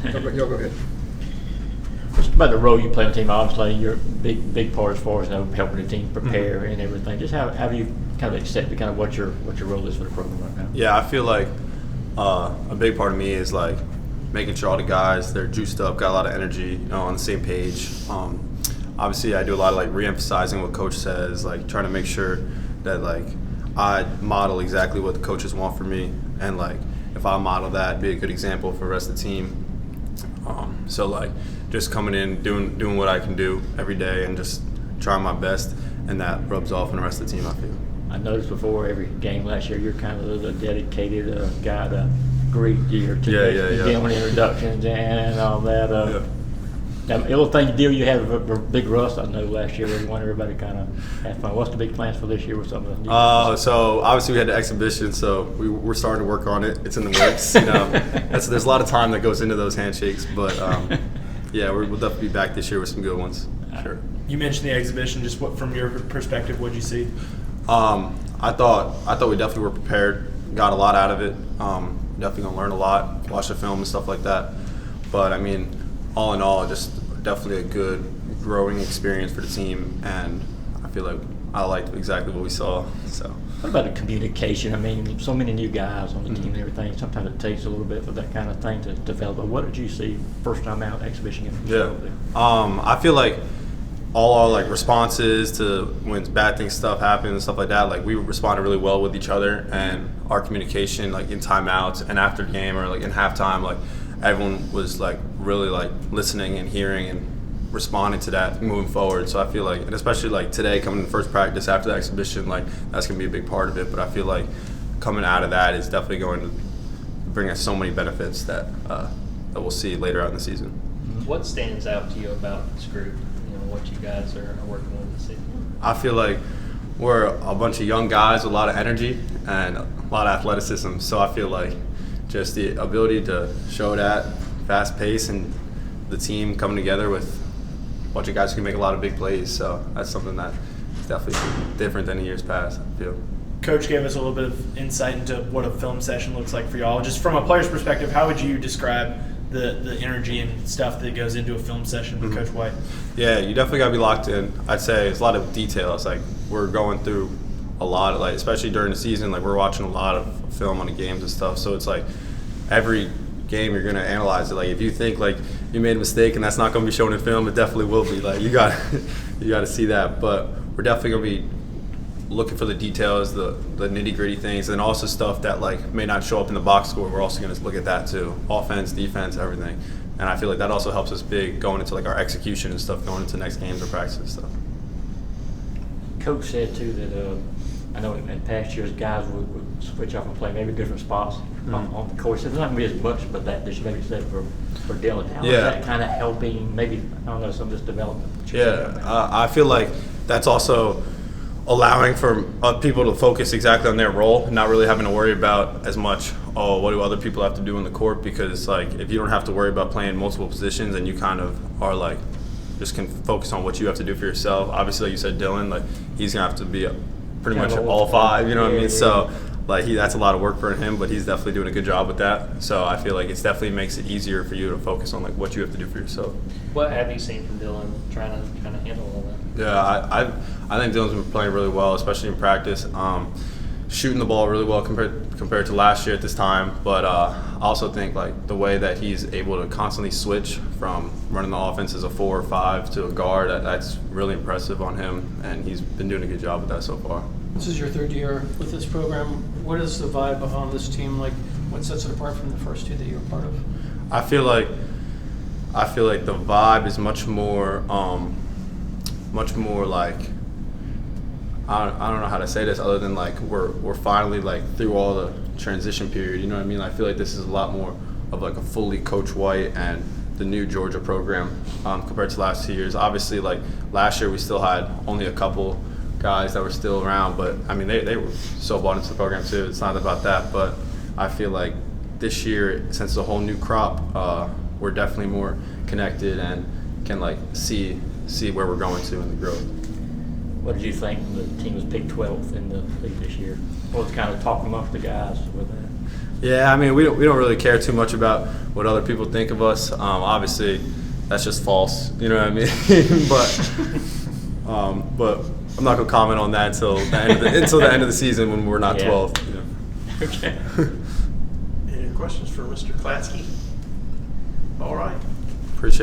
Y'all go ahead. Just about the role you play on the team. Obviously, you're a big part as far as helping the team prepare and everything. Just how do you kind of accept kind of what your role is for the program right now? Yeah, I feel like a big part of me is like making sure all the guys, they're juiced up, got a lot of energy, on the same page. Obviously, I do a lot of like re-emphasizing what coach says, like trying to make sure that like I model exactly what the coaches want for me, and like if I model that, be a good example for the rest of the team. So like just coming in, doing what I can do every day, and just trying my best, and that rubs off on the rest of the team, I feel. I noticed before every game last year, you're kind of the dedicated guy to greet you, to doing introductions and all that. Now, the other thing you had a big rust, I know, last year. We want everybody kind of have fun. What's the big plans for this year with some of the So obviously we had the exhibition, so we're starting to work on it. It's in the works. There's a lot of time that goes into those handshakes, but yeah, we'll definitely be back this year with some good ones. Sure. You mentioned the exhibition. Just what, from your perspective, what did you see? I thought we definitely were prepared. Got a lot out of it. Definitely gonna learn a lot. Watch the film and stuff like that. But I mean, all in all, just definitely a good growing experience for the team, and I feel like I liked exactly what we saw. So. What about the communication? I mean, so many new guys on the team and everything. Sometimes it takes a little bit for that kind of thing to develop. But what did you see first time out exhibition? I feel like all our like responses to when bad things stuff happen and stuff like that, like we responded really well with each other, and our communication like in timeouts and after game or like in halftime, like everyone was like really like listening and hearing and responding to that moving forward. So I feel like, and especially like today coming to first practice after the exhibition, like that's gonna be a big part of it. But I feel like coming out of that is definitely going to bring us so many benefits that we'll see later out in the season. What stands out to you about this group? What you guys are working with this season? I feel like we're a bunch of young guys with a lot of energy and a lot of athleticism. So I feel like just the ability to show that fast pace and the team coming together with a bunch of guys who can make a lot of big plays. So that's something that is definitely different than the years past, I feel. Coach gave us a little bit of insight into what a film session looks like for y'all. Just from a player's perspective, how would you describe the energy and stuff that goes into a film session with Coach White? Yeah, you definitely got to be locked in. I'd say it's a lot of details. Like we're going through a lot of like, especially during the season, like we're watching a lot of film on the games and stuff. So it's like every game you're going to analyze it. Like if you think like you made a mistake and that's not going to be shown in film, it definitely will be. Like you got to see that. But we're definitely going to be looking for the details, the nitty-gritty things, and also stuff that like may not show up in the box score. We're also going to look at that too. Offense, defense, everything. And I feel like that also helps us big going into like our execution and stuff, going into next games or practice and stuff. Coach said too that I know in past years guys would switch off and play maybe different spots on the course. It's not going to be as much, but that should maybe said for Dylan. How is that kind of helping maybe, I don't know, some of this development? I feel like that's also allowing for people to focus exactly on their role, not really having to worry about as much, what do other people have to do in the court, because like if you don't have to worry about playing multiple positions and you kind of are like just can focus on what you have to do for yourself. Obviously, like you said, Dylan, like he's gonna have to be pretty much all five, you know what I mean? So like that's a lot of work for him, but he's definitely doing a good job with that. So I feel like it definitely makes it easier for you to focus on like what you have to do for yourself. What have you seen from Dylan trying to handle all that? Yeah, I think Dylan's been playing really well, especially in practice. Shooting the ball really well compared to last year at this time. But I also think like the way that he's able to constantly switch from running the offense as a 4 or 5 to a guard, that's really impressive on him, and he's been doing a good job with that so far. This is your third year with this program. What is the vibe on this team like? What sets it apart from the first two that you were part of? I feel like the vibe is much more like, I don't know how to say this other than like we're finally like through all the transition period, you know what I mean? I feel like this is a lot more of like a fully Coach White and the new Georgia program compared to last 2 years. Obviously, like last year we still had only a couple guys that were still around, but I mean they were so bought into the program too. It's not about that, but I feel like this year, since it's a whole new crop, we're definitely more connected and can like see where we're going to in the growth. What did you think when the team was picked 12th in the league this year? What was kind of talk amongst the guys with that? Yeah, I mean, we don't really care too much about what other people think of us. Obviously, that's just false. You know what I mean? But I'm not gonna comment on that until the end of the season when we're not 12th. You know? Okay. Any questions for Mr. Klatsky? All right. Appreciate it.